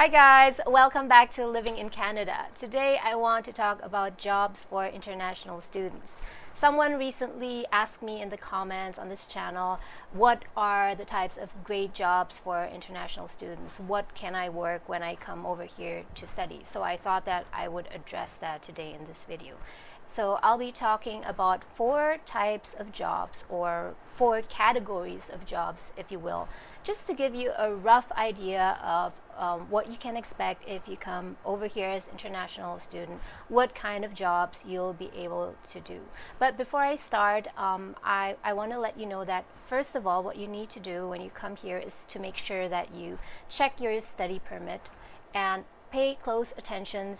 Hi guys, welcome back to Living in Canada. Today I want to talk about jobs for international students. Someone recently asked me in the comments on this channel, what are the types of great jobs for international students? What can I work when I come over here to study? So I thought that I would address that today in this video. So I'll be talking about 4 types of jobs, or 4 categories of jobs, if you will, just to give you a rough idea of what you can expect if you come over here as international student, what kind of jobs you'll be able to do. But before I start, I want to let you know that first of all, what you need to do when you come here is to make sure that you check your study permit and pay close attention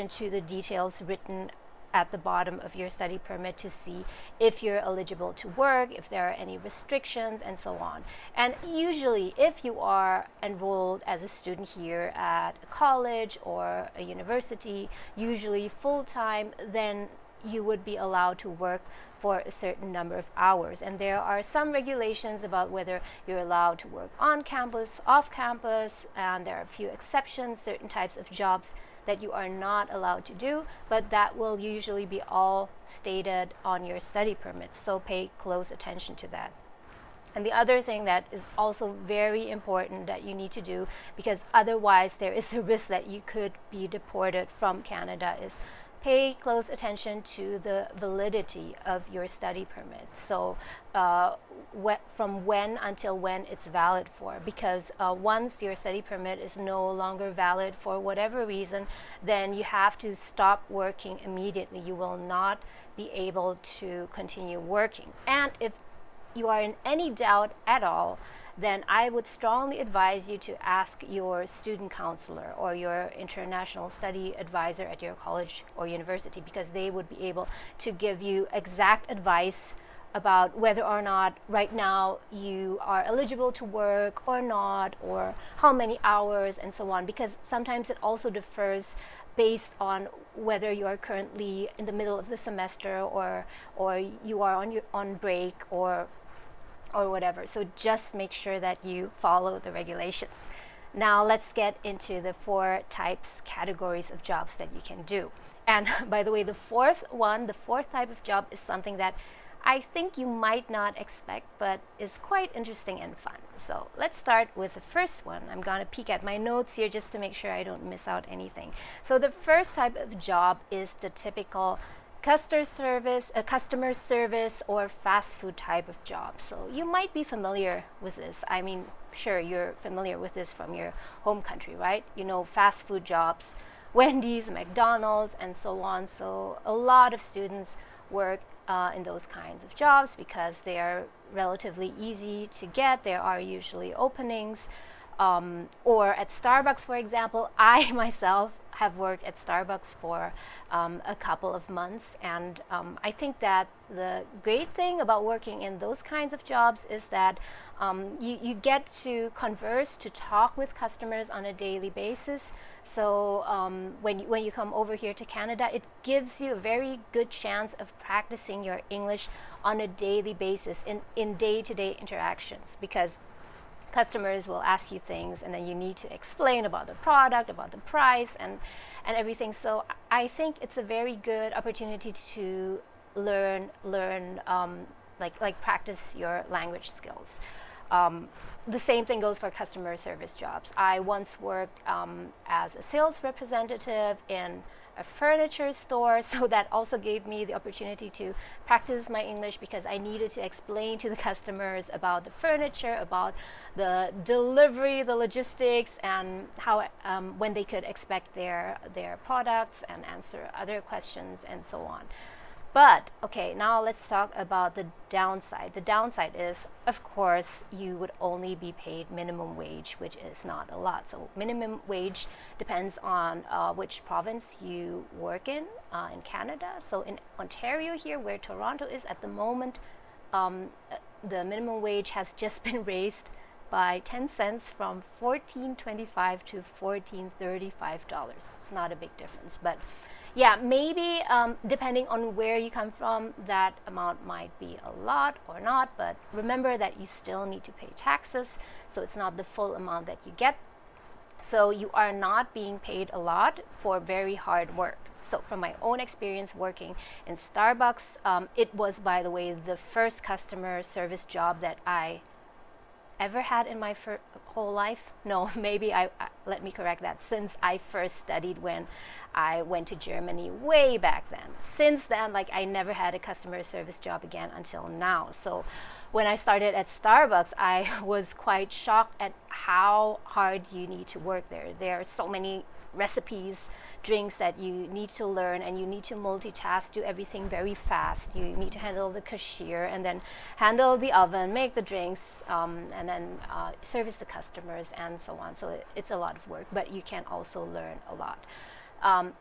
to the details written at the bottom of your study permit to see if you're eligible to work, if there are any restrictions, and so on. And usually, if you are enrolled as a student here at a college or a university, usually full-time, then you would be allowed to work for a certain number of hours. And there are some regulations about whether you're allowed to work on campus, off campus, and there are a few exceptions, certain types of jobs that you are not allowed to do, but that will usually be all stated on your study permit, so pay close attention to that. And the other thing that is also very important that you need to do, because otherwise there is a risk that you could be deported from Canada, is pay close attention to the validity of your study permit. So from when until when it's valid for, because once your study permit is no longer valid for whatever reason, then you have to stop working immediately. You will not be able to continue working. And if you are in any doubt at all, then I would strongly advise you to ask your student counselor or your international study advisor at your college or university, because they would be able to give you exact advice about whether or not right now you are eligible to work or not, or how many hours and so on, because sometimes it also differs based on whether you are currently in the middle of the semester or you are on break or whatever. So just make sure that you follow the regulations. Now let's get into the 4 categories of jobs that you can do. And by the way, the fourth type of job is something that I think you might not expect, but is quite interesting and fun. So let's start with the first one. I'm gonna peek at my notes here just to make sure I don't miss out anything. So the first type of job is the typical customer service or fast food type of job. So you might be familiar with this. I mean, sure, you're familiar with this from your home country, right? You know, fast food jobs, Wendy's, McDonald's, and so on. So a lot of students work in those kinds of jobs because they are relatively easy to get. There are usually openings. Or at Starbucks, for example, I myself have worked at Starbucks for a couple of months, and I think that the great thing about working in those kinds of jobs is that you get to converse, to talk with customers on a daily basis. So when you come over here to Canada, it gives you a very good chance of practicing your English on a daily basis in day-to-day interactions, because customers will ask you things and then you need to explain about the product, about the price, and everything. So I think it's a very good opportunity to learn like practice your language skills. The same thing goes for customer service jobs. I once worked as a sales representative in a furniture store, so that also gave me the opportunity to practice my English, because I needed to explain to the customers about the furniture, about the delivery, the logistics, and how when they could expect their products, and answer other questions and so on. But okay, now let's talk about the downside. The downside is, of course, you would only be paid minimum wage, which is not a lot. So minimum wage depends on which province you work in Canada. So in Ontario here, where Toronto is at the moment, the minimum wage has just been raised by 10 cents from $14.25 to $14.35. It's not a big difference, but yeah, maybe depending on where you come from, that amount might be a lot or not, but remember that you still need to pay taxes, so it's not the full amount that you get. So you are not being paid a lot for very hard work. So from my own experience working in Starbucks, it was, by the way, the first customer service job that I ever had in my whole life. No, maybe let me correct that. Since I first studied when I went to Germany way back then. Since then, like, I never had a customer service job again until now. So when I started at Starbucks, I was quite shocked at how hard you need to work there. There are so many recipes, drinks that you need to learn, and you need to multitask, do everything very fast. You need to handle the cashier and then handle the oven, make the drinks, and then service the customers and so on. So it's a lot of work, but you can also learn a lot.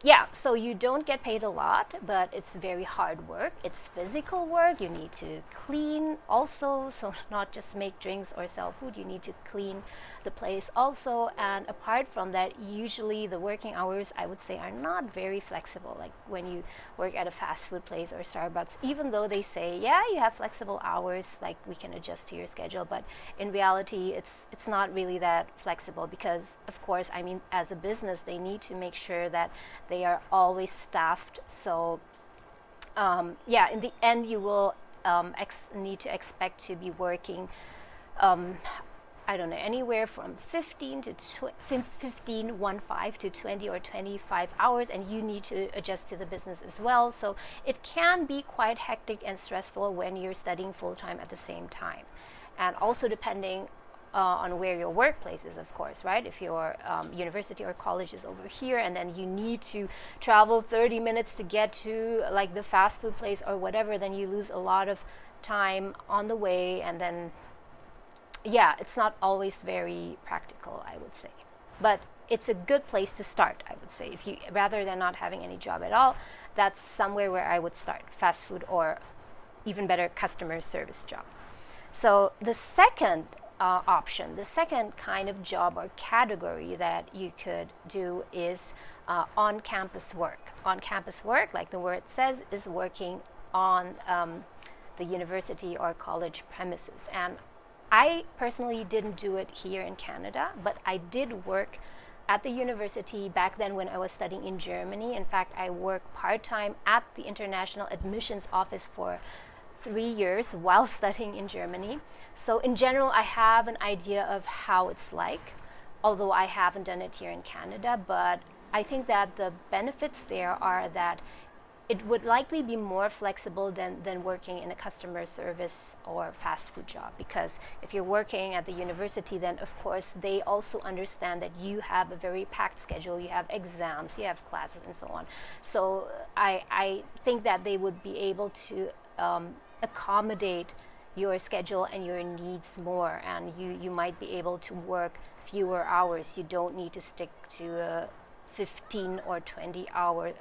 Yeah, so you don't get paid a lot, but it's very hard work. It's physical work. You need to clean also, so not just make drinks or sell food. You need to clean the place also. And apart from that, usually the working hours, I would say, are not very flexible. Like when you work at a fast food place or Starbucks, even though they say, yeah, you have flexible hours, like we can adjust to your schedule, but in reality, it's not really that flexible because, of course, I mean, as a business, they need to make sure that they are always staffed. So yeah, in the end, you will need to expect to be working I don't know, anywhere from 15 to 20 or 25 hours, and you need to adjust to the business as well. So it can be quite hectic and stressful when you're studying full-time at the same time. And also depending on where your workplace is, of course, right? If your university or college is over here and then you need to travel 30 minutes to get to like the fast food place or whatever, then you lose a lot of time on the way, and then yeah, it's not always very practical, I would say. But it's a good place to start, I would say. If you, rather than not having any job at all, that's somewhere where I would start, fast food or even better, customer service job. So the second option, the second kind of job or category that you could do is on-campus work. On-campus work, like the word says, is working on the university or college premises. And I personally didn't do it here in Canada, but I did work at the university back then when I was studying in Germany. In fact, I worked part-time at the International Admissions Office for 3 years while studying in Germany. So in general, I have an idea of how it's like, although I haven't done it here in Canada. But I think that the benefits there are that it would likely be more flexible than working in a customer service or fast food job, because if you're working at the university, then of course they also understand that you have a very packed schedule, you have exams, you have classes and so on. So I think that they would be able to accommodate your schedule and your needs more, and you might be able to work fewer hours. You don't need to stick to a 15 or 20 hour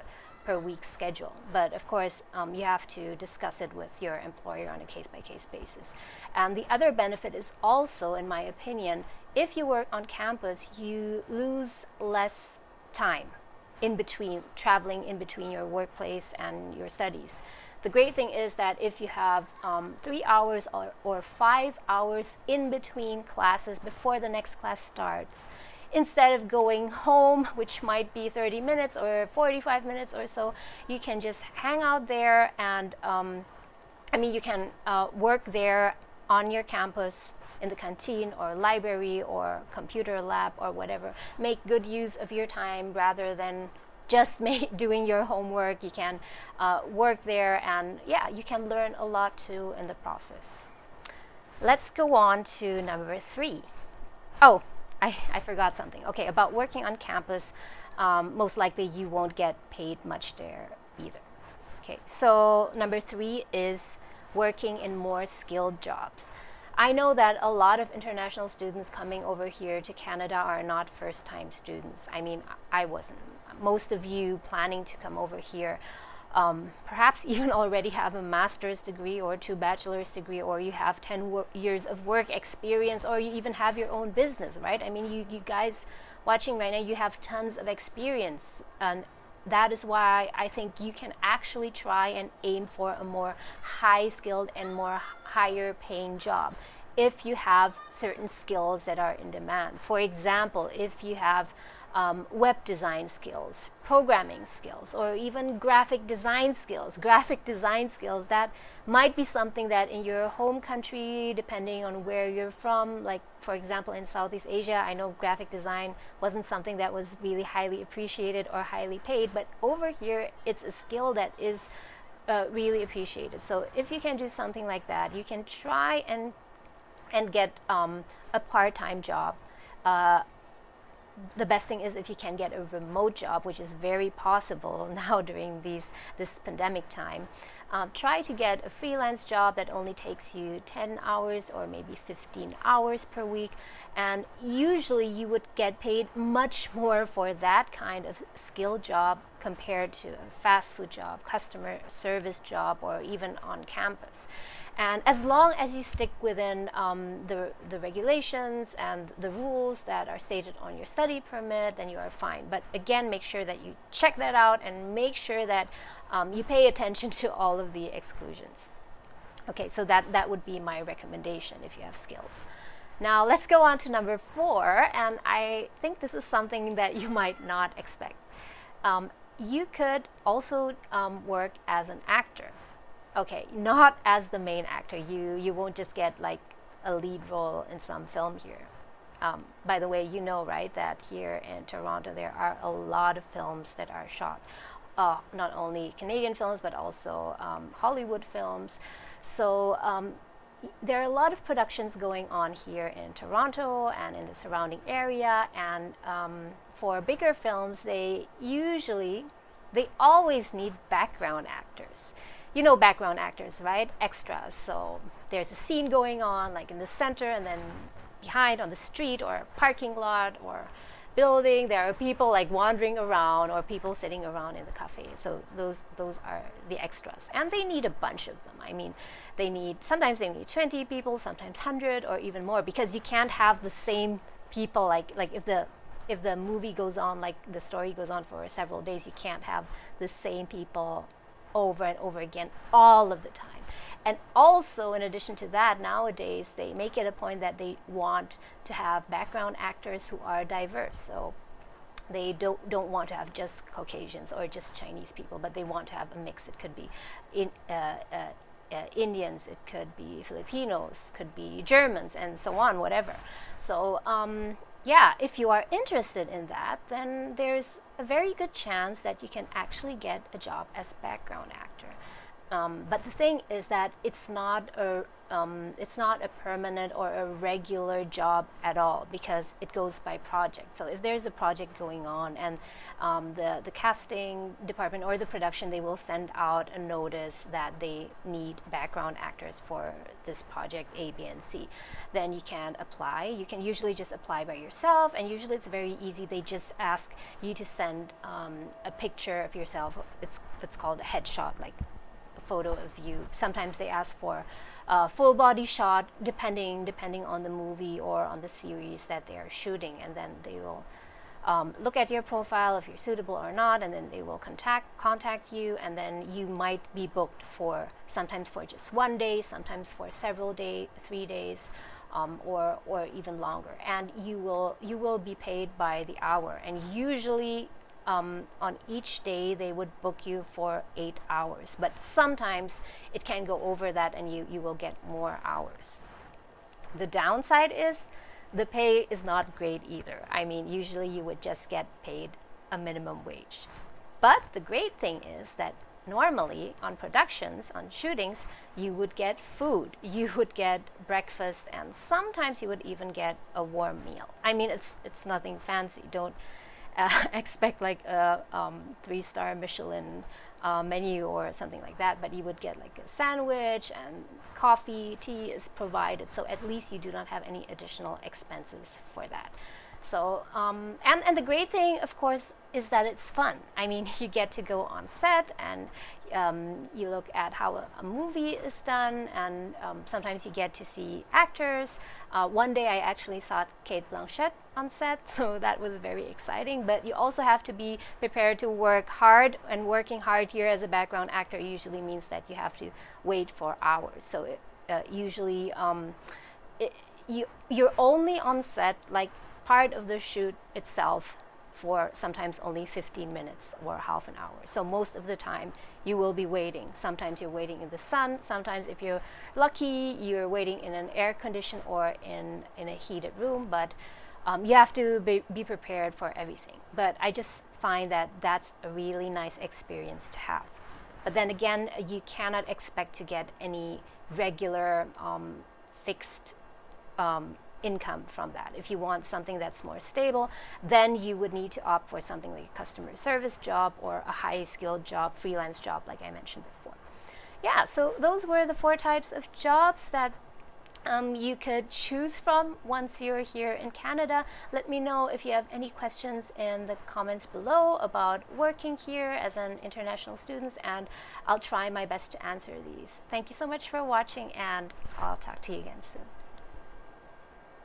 per week schedule. But of course, you have to discuss it with your employer on a case-by-case basis. And the other benefit is also, in my opinion, if you work on campus, you lose less time in between, traveling in between your workplace and your studies. The great thing is that if you have 3 hours or 5 hours in between classes before the next class starts, instead of going home, which might be 30 minutes or 45 minutes or so, you can just hang out there and you can work there on your campus in the canteen or library or computer lab or whatever. Make good use of your time rather than just doing your homework. You can work there, and yeah, you can learn a lot too in the process. Let's go on to number 3. Oh, I forgot something. Okay, about working on campus, most likely you won't get paid much there either. Okay, so number 3 is working in more skilled jobs. I know that a lot of international students coming over here to Canada are not first-time students. I mean, I wasn't. Most of you planning to come over here perhaps even already have a master's degree or 2 bachelor's degree, or you have 10 years of work experience, or you even have your own business, right? I mean, you guys watching right now, you have tons of experience, and that is why I think you can actually try and aim for a more high skilled and more higher paying job if you have certain skills that are in demand. For example, if you have web design skills, programming skills, or even graphic design skills. Graphic design skills, that might be something that in your home country, depending on where you're from, like for example in Southeast Asia, I know graphic design wasn't something that was really highly appreciated or highly paid, but over here it's a skill that is really appreciated. So if you can do something like that, you can try and get a part-time job. The best thing is if you can get a remote job, which is very possible now during this pandemic time. Try to get a freelance job that only takes you 10 hours or maybe 15 hours per week, and usually you would get paid much more for that kind of skill job compared to a fast food job, customer service job, or even on campus. And as long as you stick within the regulations and the rules that are stated on your study permit, then you are fine. But again, make sure that you check that out and make sure that you pay attention to all of the exclusions. Okay, so that would be my recommendation if you have skills. Now let's go on to number 4, and I think this is something that you might not expect. You could also work as an actor. Okay, not as the main actor. You won't just get like a lead role in some film here. By the way, you know, right, that here in Toronto there are a lot of films that are shot. Not only Canadian films, but also Hollywood films. So there are a lot of productions going on here in Toronto and in the surrounding area. And for bigger films, they always need background actors. You know background actors, right? Extras. So there's a scene going on like in the center, and then behind on the street or parking lot or building, there are people like wandering around or people sitting around in the cafe. So those are the extras, and they need a bunch of them. I mean, sometimes they need 20 people, sometimes 100 or even more, because you can't have the same people like if the movie goes on, like the story goes on for several days, you can't have the same people over and over again all of the time. And also, in addition to that, nowadays they make it a point that they want to have background actors who are diverse. So they don't want to have just Caucasians or just Chinese people, but they want to have a mix. It could be Indians, it could be Filipinos, could be Germans, and so on, whatever. So yeah, if you are interested in that, then there's a very good chance that you can actually get a job as background actor. But the thing is that it's not a permanent or a regular job at all, because it goes by project. So if there's a project going on and the casting department or the production, they will send out a notice that they need background actors for this project A, B, and C, then you can apply. You can usually just apply by yourself, and usually it's very easy. They just ask you to send a picture of yourself. It's called a headshot, like photo of you. Sometimes they ask for a full body shot, depending on the movie or on the series that they are shooting, and then they will look at your profile if you're suitable or not, and then they will contact you, and then you might be booked for sometimes for just 1 day, sometimes for several days, 3 days, or even longer, and you will be paid by the hour, and usually on each day they would book you for 8 hours, but sometimes it can go over that and you will get more hours. The downside is the pay is not great either. I mean, usually you would just get paid a minimum wage. But the great thing is that normally on productions, on shootings, you would get food, you would get breakfast, and sometimes you would even get a warm meal. I mean, it's nothing fancy. Don't expect like a 3-star Michelin menu or something like that, but you would get like a sandwich, and coffee, tea is provided, so at least you do not have any additional expenses for that. So and the great thing, of course, is that it's fun. I mean, you get to go on set and you look at how a movie is done, and sometimes you get to see actors. One day I actually saw Cate Blanchett on set, so that was very exciting. But you also have to be prepared to work hard, and working hard here as a background actor usually means that you have to wait for hours. So usually you're only on set like part of the shoot itself for sometimes only 15 minutes or half an hour. So most of the time you will be waiting. Sometimes you're waiting in the sun. Sometimes if you're lucky, you're waiting in an air conditioned or in a heated room. But you have to be prepared for everything. But I just find that that's a really nice experience to have. But then again, you cannot expect to get any regular fixed income from that. If you want something that's more stable, then you would need to opt for something like a customer service job or a high skilled job, freelance job, like I mentioned before. Yeah, so those were the 4 types of jobs that you could choose from once you're here in Canada. Let me know if you have any questions in the comments below about working here as an international student, and I'll try my best to answer these. Thank you so much for watching, and I'll talk to you again soon.